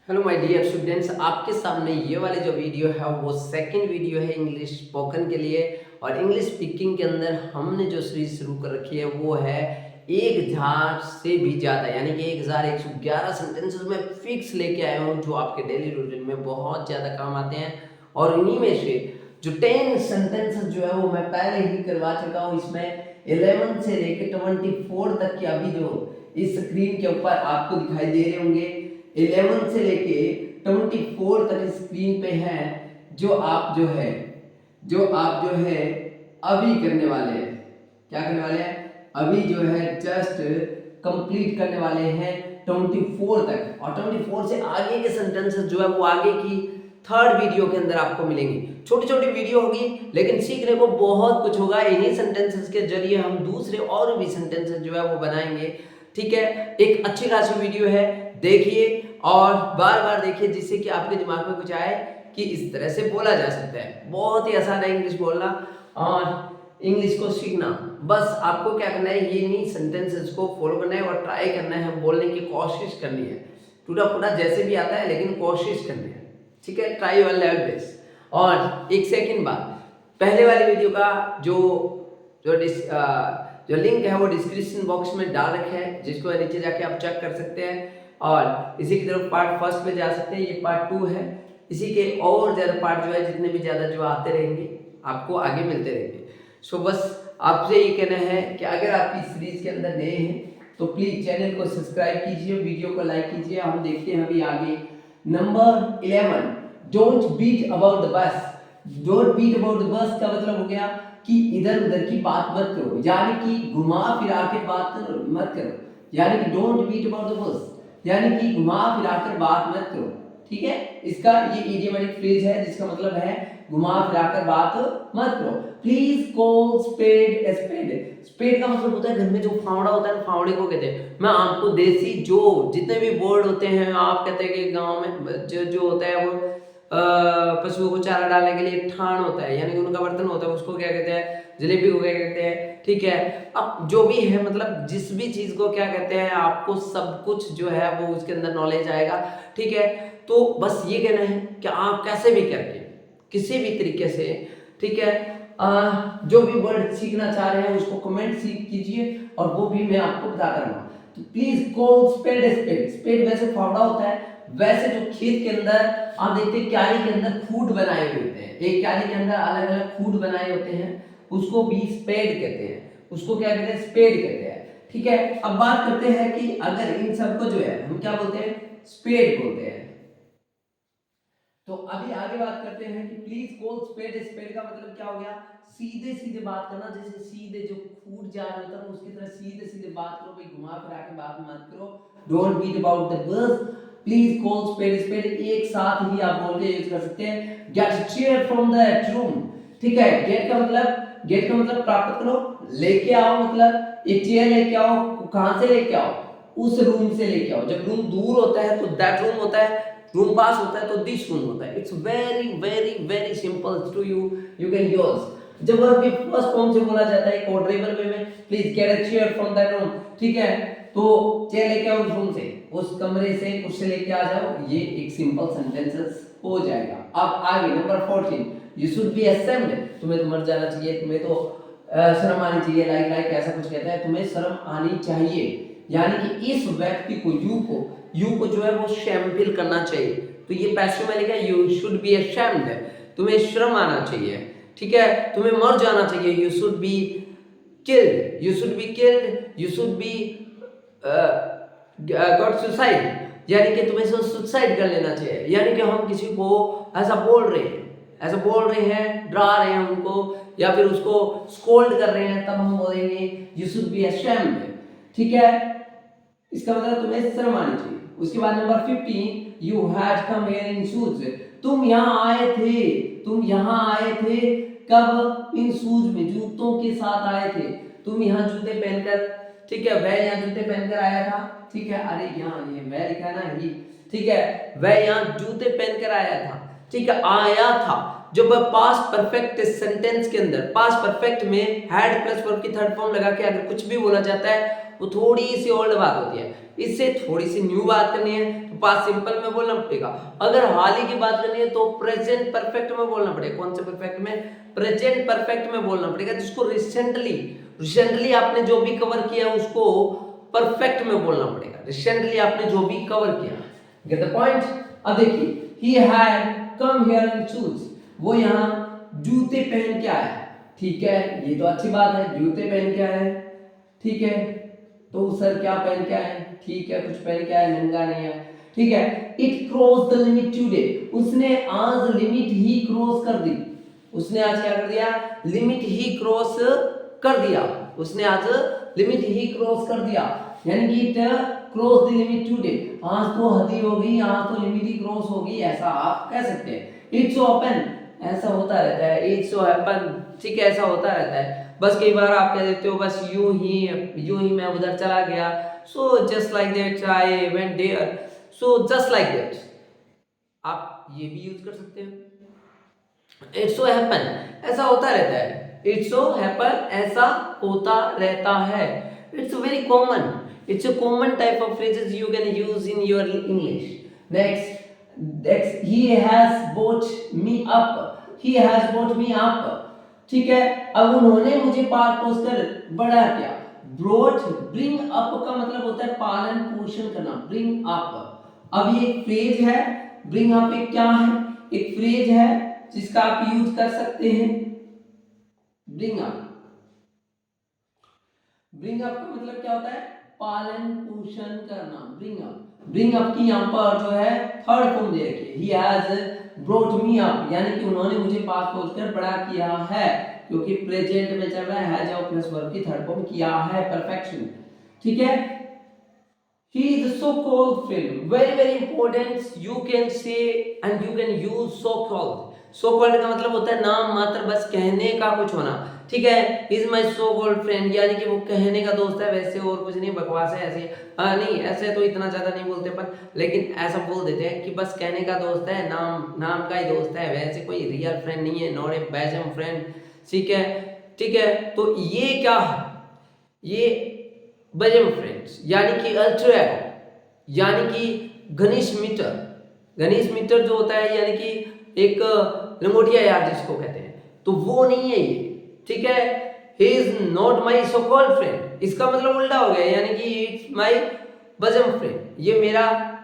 Hello my dear students, आपके सामने ये वाली जो वीडियो है वो सेकंड वीडियो है इंग्लिश स्पोकन के लिए। और इंग्लिश स्पीकिंग के अंदर हमने जो सीरीज शुरू कर रखी है वो है 1000 से भी ज़्यादा, यानी कि 1111 सेंटेंसेस में फिक्स लेके आया हूँ जो आपके डेली रूटीन में बहुत ज़्यादा काम आते हैं। और इन्हीं में से जो 10 सेंटेंसेस जो है वो मैं पहले ही करवा चुका हूँ। इसमें 11 से लेकर 24 तक के अभी जो इस स्क्रीन के ऊपर आपको दिखाई दे रहे होंगे, 11 से लेके 24 तक स्क्रीन पे है जो आप जो है अभी करने वाले हैं। क्या करने वाले हैं? अभी जो है जस्ट कंप्लीट करने वाले हैं 24 तक। और 24 से आगे के सेंटेंसेस जो है वो आगे की थर्ड वीडियो के अंदर आपको मिलेंगी। छोटी छोटी वीडियो होगी लेकिन सीखने को बहुत कुछ होगा। इन्हीं सेंटेंसेस के जरिए हम दूसरे और भी सेंटेंसेस जो है वो बनाएंगे। ठीक है, एक अच्छी खासी वीडियो है, देखिए और बार बार देखिए जिससे कि आपके दिमाग में कुछ आए कि इस तरह से बोला जा सकता है। बहुत ही आसान है इंग्लिश बोलना और इंग्लिश को सीखना। बस आपको क्या करना है, ये नहीं सेंटेंसेस को फॉलो करना है और ट्राई करना है, बोलने की कोशिश करनी है। टूटा फूटा जैसे भी आता है लेकिन कोशिश करनी है। ठीक है, ट्राई योर लेवल बेस्ट। और एक सेकंड बात, पहले वाली वीडियो का जो जो जो लिंक है वो डिस्क्रिप्शन बॉक्स में डाल रखे हैं, जिसको नीचे जाके आप चेक कर सकते हैं। और इसी की तरफ पार्ट फर्स्ट पे जा सकते हैं, ये पार्ट 2 है। इसी के और ज़्यादा पार्ट जो है जितने भी ज़्यादा जो आते रहेंगे आपको आगे मिलते रहेंगे। सो बस आपसे ये कहना है कि अगर आप इस सीरीज के अंदर नए हैं तो प्लीज़ चैनल को सब्सक्राइब कीजिए, वीडियो को लाइक कीजिए। हम देखते हैं अभी आगे। Number 11, don't beat about the bush. Don't beat about the bush का मतलब हो गया कि इधर उधर की बात मत करो, यानी कि घुमा फिरा के बात मत करो। यानी कि डोंट बीट अबाउट द बस, यानी कि घुमा फिरा कर बात मत करो। ठीक है, इसका ये इडियोमेटिक फ्रेज है जिसका मतलब है घुमा फिरा कर बात मत करो। Please call spade a spade. Spade का मतलब होता है घर में जो फावड़ा होता है, फावड़े को कहते हैं। मैं आपको देसी जो जितने भी वर्ड होते हैं, आप कहते हैं कि गांव में जो होता है वो पशुओं को चारा डालने के लिए ठाण होता है, यानी कि उनका बर्तन होता है, उसको क्या कहते हैं? जलेबी को क्या कहते हैं? ठीक है, अब जो भी है मतलब जिस भी चीज को क्या कहते हैं, आपको सब कुछ जो है वो उसके अंदर नॉलेज आएगा। ठीक है, तो बस ये कहना है कि आप कैसे भी करके किसी भी तरीके से, ठीक है, जो भी वर्ड सीखना चाह रहे हैं उसको कमेंट कीजिए और वो भी मैं आपको बताता रहूंगा। तो please call spade a spade. Spade वैसे फावड़ा होता है, वैसे जो खेत के अंदर आप देखते हैं क्यारी के अंदर फूड बनाए हुए होते हैं, एक क्यारी के अंदर अलग अलग फूड बनाए होते हैं, उसको भी स्पेड कहते हैं। उसको क्या कहते हैं? स्पेड कहते हैं। ठीक है, अब बात करते हैं कि अगर इन सबको जो है हम क्या बोलते हैं? स्पेड बोलते हैं। तो अभी आगे बात करते हैं कि please call spade a spade का मतलब क्या हो गया? सीधे सीधे बात करना, जैसे सीधे जो फूड जा रहा होता है उसकी तरह सीधे सीधे बात करो, भाई घुमा फिरा के बात मत करो। Don't beat about the bush, please call spade spade. एक साथ ही आप बोल के यूज कर सकते हैं। Get chair from that room. ठीक है, गेट का मतलब प्राप्त करो, लेके आओ मतलब एक चेयर लेके आओ। कहां से लेके आओ? उस रूम से लेके आओ। जब रूम दूर होता है तो दैट रूम होता है, रूम पास होता है तो दिस रूम होता है। It's very very very simple to you can use. जब वर्ब के फर्स्ट फॉर्म से बोला जाता है ऑर्डरेबल वे में, please get a chair from that room. ठीक है, तो चेयर लेके आओ उस रूम से, उस कमरे से, उससे लेके आ जाओ। ये एक सिंपल सेंटेंसेस हो जाएगा। अब आगे number 14, you should be ashamed. तुम्हें तो मर जाना चाहिए, तुम्हें तो शर्म आनी चाहिए। लाइक ऐसा कुछ कहता है, तुम्हें शर्म आनी चाहिए, यानी कि इस व्यक्ति को यू को जो है वो शैम्पिल करना चाहिए। तो ये पैसिव में लिखा है, यू शुड बी अशेम्ड, तुम्हें शर्म आना चाहिए। ठीक है, तुम्हें मर जाना चाहिए, you should be killed, you should be killed, you should be got suicide, यानी कि तुम्हें सुसाइड कर लेना चाहिए। यानी कि हम किसी को ऐसा बोल रहे हैं, डरा रहे हैं उनको, या फिर उसको स्कोल्ड कर रहे हैं, तब हम बोलेंगे यू शुड बी अशेम्ड। ठीक है, इसका मतलब तुम्हें शर्म आनी चाहिए। उसके बाद number 15, you had come here in shoes. तुम यहाँ आए थे कब? इन शूज में, जूतों के साथ आए थे। तुम यहाँ जूते पहनकर, ठीक है, वह यहाँ जूते पहनकर आया था। ठीक है, अरे यहाँ ये वह लिखा है ना, ही। ठीक है, वह यहाँ जूते पहनकर आया था। ठीक है, आया था जब पास्ट परफेक्ट सेंटेंस के अंदर, पास्ट परफेक्ट में हैड प्लस वर्ब की थर्ड फॉर्म लगा के अगर कुछ भी बोला जाता है वो थोड़ी सी ओल्ड बात होती है। इससे थोड़ी सी न्यू बात करनी है तो पास्ट सिंपल में बोलना पड़ेगा। अगर हाल ही की बात करनी है तो प्रेजेंट परफेक्ट में बोलना पड़ेगा। कौन से परफेक्ट में? प्रेजेंट परफेक्ट में बोलना पड़ेगा, जिसको रिसेंटली आपने जो भी कवर किया उसको परफेक्ट में बोलना पड़ेगा। रिसेंटली आपने जो भी कवर किया, गेट द पॉइंट। अब देखिए, he had come here in shoes, वो यहाँ जूते पहन के आया। ठीक है, ये तो अच्छी बात है, जूते पहन के आए। ठीक है, तो सर क्या पहन के आए? ठीक है, कुछ पहन के आए, नंगा नहीं है। ठीक है, it cross the limit today, उसने आज लिमिट ही क्रॉस कर दी। उसने आज क्या कर दिया? लिमिट ही क्रॉस कर दिया। उसने आज लिमिट ही क्रॉस कर दिया, यानी कि it cross the limit today, आज तो हद हो गई, आज तो लिमिट ही क्रॉस होगी, ऐसा आप कह सकते हैं। इट्स ओपन, ऐसा होता रहता है। इट्स ओपन, ठीक है, ऐसा होता रहता है। बस कई बार आप कह देते हो बस यूं ही मैं उधर चला गया, so just like that I went there, so just like that, आप ये भी यूज कर सकते हो। इट्स सो हैपन, ऐसा होता रहता है। इट्स सो हैपन, ऐसा होता रहता है। It's very common, it's a common type of phrases you can use in your English. Next, he has brought me up, he has brought me up, ठीक है। अब उन्होंने मुझे पाल पोस कर बड़ा किया। brought, bring up का मतलब होता है पालन पोषण करना, bring up। अब ये एक फ्रेज है, bring up एक क्या है? एक फ्रेज है जिसका आप यूज कर सकते हैं। bring up, bring up का मतलब क्या होता है? पालन पोषण करना, ब्रिंग अप की यहाँ पर जो है थर्ड फॉर्म दे रखी है, he has brought me up, यानी कि उन्होंने मुझे पास पहुंचकर बड़ा किया है, क्योंकि प्रेजेंट में चल रहा है, हैज और प्लस वर्ब की थर्ड फॉर्म किया है, परफेक्शन। ठीक है, he is so called friend, very important, you can say and you can use so called। so called का मतलब होता है नाम मात्र, बस कहने का कुछ होना। ठीक है, is my so called friend, यानी कि वो कहने का दोस्त है, वैसे और कुछ नहीं, बकवास है ऐसे। नहीं, ऐसे तो इतना ज्यादा नहीं बोलते पर, लेकिन ऐसा बोल देते हैं कि बस कहने का दोस्त है, नाम का ही दोस्त है, वैसे कोई रियल फ्रेंड नहीं है, नॉट ए बेजम फ्रेंड। ठीक है, तो ये क्या है? ये बेजम फ्रेंड्स, यानी कि अल्टर एगो, यानी कि घनिष्ठ मित्र जो होता है, यानी कि एक लंगोटिया यार जिसको कहते हैं, तो वो नहीं है ये। ठीक है, he is not my so called friend, इसका मतलब उल्टा हो गया, यानी कि it's my bosom friend, ये मेरा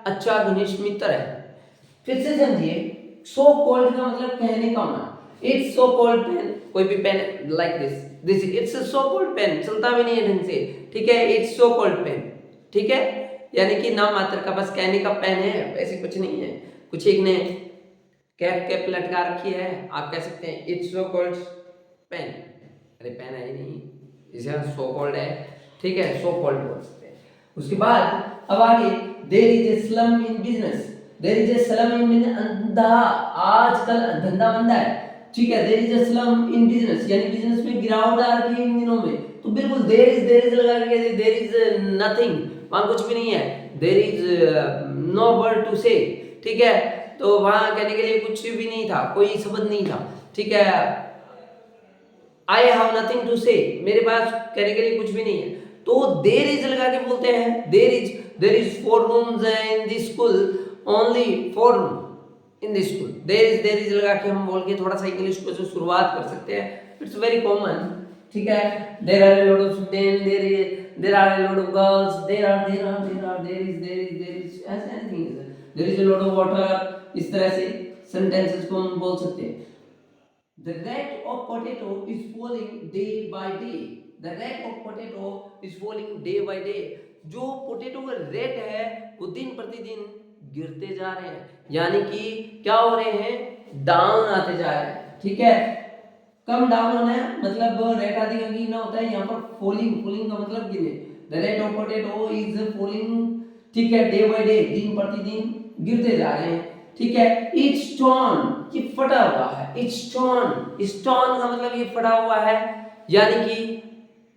अच्छा घनिष्ठ मित्र है। फिर से समझिए, so called का मतलब कहने का होना। it's so called pen, कोई भी pen like this it's a so called pen, चलता भी नहीं है ढंग से। ठीक है, it's so called pen, ठीक है, यानी कि नाम मात्र का बस कहने का पेन है, वैसे कुछ नहीं है। कुछ एक ने कैप लटका रखी है, आप कह सकते हैं इट्स सो कॉल्ड पेन, अरे पेन है ही नहीं, इसे सो कॉल्ड है। ठीक है, सो कॉल्ड बोल सकते हैं। उसके बाद अब आगे, there is a slump in business, there is a slump in धंधा, आजकल धंधा मंदा है। ठीक है, there is a slump in business, यानी बिजनेस में गिरावट आ रही है इन दिनों में, तो बिल्कुल देयर इज लगा के देयर इज नथिंग, वहां कुछ भी नहीं है, there is no word to say. ठीक है, तो वहां कहने के लिए कुछ भी नहीं था, कोई शब्द नहीं था। ठीक है, आई हैव नथिंग टू से, मेरे पास कहने के लिए कुछ भी नहीं है, तो देयर इज लगा के बोलते हैं there is 4 rooms in this school, only 4 room in this school. There is लगा के हम बोल के थोड़ा सा इंग्लिश को जो शुरुआत कर सकते हैं, इट्स वेरी कॉमन। ठीक है, there are a lot of student, there are a lot of girls, there is as anything is there is a lot of water, इस तरह से sentences को हम बोल सकते हैं। The rate of potato is falling day by day, the rate of potato is falling day by day, जो potato का रेट है वो दिन प्रतिदिन गिरते जा रहे हैं, यानी कि क्या हो रहे हैं? डाउन आते जा रहे हैं। ठीक है, कम डाउन होना है, मतलब रेट आदि का गिरना होता है, यहाँ पर फॉलिंग का मतलब गिरने। The rate of potato is falling, ठीक है, डे बाय डे, दिन प्रतिदिन गिरते जा रहे हैं। ठीक है, इट्स टॉर्न, ये फटा हुआ है, इट्स टॉर्न का मतलब ये फटा हुआ है, यानी कि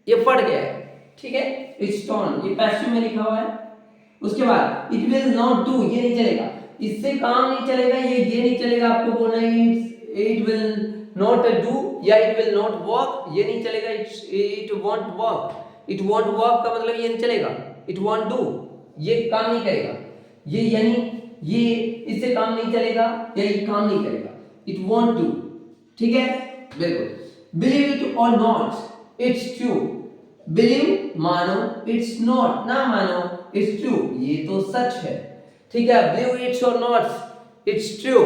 ये फट गया है। ठीक है, इट्स टॉर्न, ये पैसिव में लिखा हुआ है। उसके बाद इट विल नॉट डू, ये नहीं चलेगा, इससे काम नहीं चलेगा, ये नहीं चलेगा, आपको बोलना है इट विल नॉट डू या इट विल नॉट वॉक, ये नहीं चलेगा, it won't walk, it won't walk का मतलब ये नहीं चलेगा, इट वॉन्ट डू ये काम नहीं करेगा, ये यानी ये इससे काम नहीं चलेगा या ये काम नहीं करेगा, इट वॉन्ट डू। ठीक है, बिल्कुल। बिलीव इट और नॉट इट्स ट्रू, बिलीव मानो, इट्स नॉट ना मानो, इट्स ट्रू ये तो सच है। ठीक है, बिलीव इट्स और not it's true,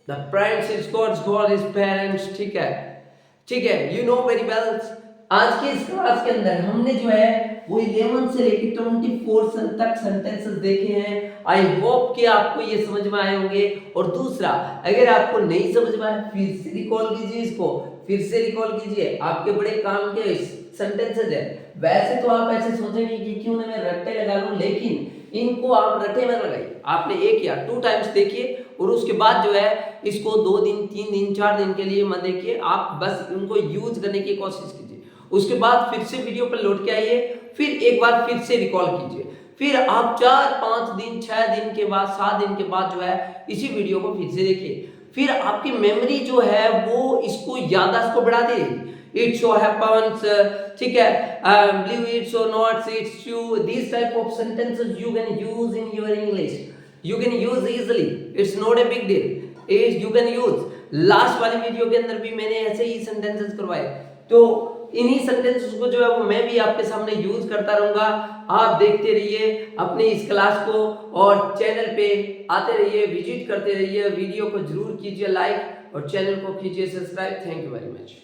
the parents is God's God is parents। ठीक है, ठीक है, यू नो वेरी वेल। आज के इस क्लास के अंदर हमने जो है वो 11 से लेकर 24 तक सेंटेंसेस देखे हैं। आई होप कि आपको ये समझ में आए होंगे। और दूसरा, अगर आपको नहीं समझ में आए फिर से रिकॉल कीजिए, इसको फिर से रिकॉल कीजिए, आपके बड़े काम के सेंटेंसेस है। वैसे तो आप ऐसे सोचेंगे कि क्यों ना मैं रट्टे लगा लूं, लेकिन इनको आप रट्टे में लगाइए। आपने एक या 2 टाइम्स देखिए और उसके बाद जो है इसको 2 दिन 3 दिन 4 दिन के लिए मत देखिए, आप बस उनको यूज करने की कोशिश कीजिए। उसके बाद फिर से वीडियो पर लौट के आइए, फिर एक बार फिर से रिकॉल कीजिए, फिर आप 4-5 दिन 6 दिन के बाद 7 दिन के बाद जो है इसी वीडियो को फिर से देखिए। फिर आपकी मेमोरी जो है वो इसको याददाश्त को बढ़ा देगी। It so happens, ठीक है, believe it so not, it's true, these type of sentences you can use in your English, you can use easily, it's not a big deal, is you can use। Last वाली video के अंदर भी मैंने ऐसे ही sentences करवाए, तो इन्हीं sentences को जो है वो मैं भी आपके सामने यूज करता रहूंगा। आप देखते रहिए अपने इस क्लास को और चैनल पे आते रहिए, विजिट करते रहिए, वीडियो को जरूर कीजिए लाइक और चैनल को कीजिए subscribe. Thank you very much.